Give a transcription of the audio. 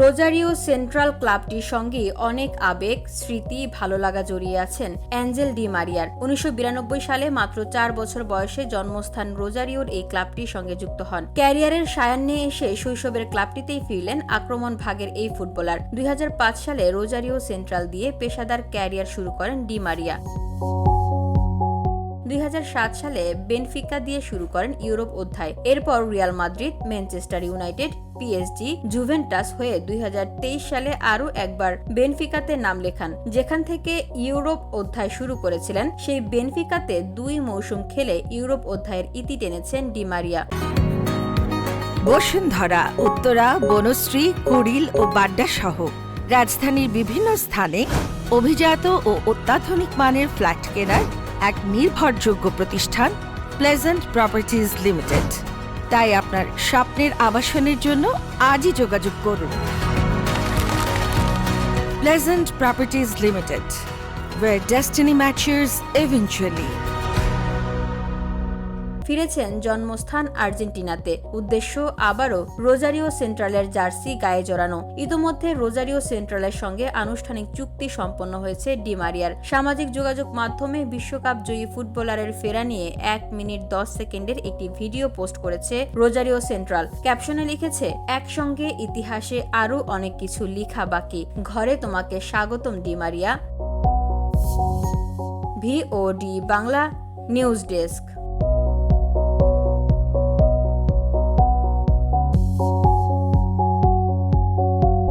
Rosario central ক্লাবটির সঙ্গে অনেক আবেগ, স্মৃতি, ভালো লাগা জড়িয়ে আছেন অ্যাঞ্জেল ডি মারিয়ার। ১৯৯২ সালে মাত্র ৪ বছর বয়সে জন্মস্থান রোজারিওর এই ক্লাবটির সঙ্গে যুক্ত হন। ক্যারিয়ারের সায়ান্নে এসে শৈশবের ক্লাবটিতেই ফিরলেন আক্রমণ ভাগের এই ফুটবলার। ২০০৫ সালে রোজারিও সেন্ট্রাল দিয়ে পেশাদার ক্যারিয়ার শুরু করেন ডি মারিয়া। ২০০৭ সালে বেনফিকা দিয়ে শুরু করেন ইউরোপ অধ্যায়। এরপর Real Madrid, Manchester United, PSG, Juventus হয়ে ২০২৩ সালে আরও একবার বেনফিকাতে নাম লেখান। যেখান থেকে ইউরোপ অধ্যায় শুরু করেছিলেন, সেই বেনফিকাতে ২ মৌসুম খেলে ইউরোপ অধ্যায়ের ইতি টেনেছেন ডি মারিয়া। বসুন্ধরা, উত্তরা, বনশ্রী, কুড়িল ও বাড্ডা সহ রাজধানীর বিভিন্ন স্থানে অভিজাত ও অত্যাধুনিক মানের ফ্ল্যাট কেনার এক নির্ভরযোগ্য প্রতিষ্ঠান প্লেজেন্ট প্রপার্টিজ লিমিটেড। তাই আপনার স্বপ্নের আবাসনের জন্য আজই যোগাযোগ করুন। Pleasant properties limited, where destiny matches eventually। ফিরেছেন জন্মস্থান আর্জেন্টিনাতে। উদ্দেশ্য আবারও রোজারিও সেন্ট্রালের জার্সি গায়ে জড়ানো। ইতোমধ্যে রোজারিও সেন্ট্রালের সঙ্গে আনুষ্ঠানিক চুক্তি সম্পন্ন হয়েছে ডি মারিয়ার। সামাজিক যোগাযোগ মাধ্যমে বিশ্বকাপ জয়ী ফুটবলারের ফেরা নিয়ে ১ মিনিট ১০ সেকেন্ডের একটি ভিডিও পোস্ট করেছে রোজারিও সেন্ট্রাল। ক্যাপশনে লিখেছে, একসঙ্গে ইতিহাসে আরও অনেক কিছু লিখা বাকি, ঘরে তোমাকে স্বাগতম Di Maria. VOD Bangla news desk.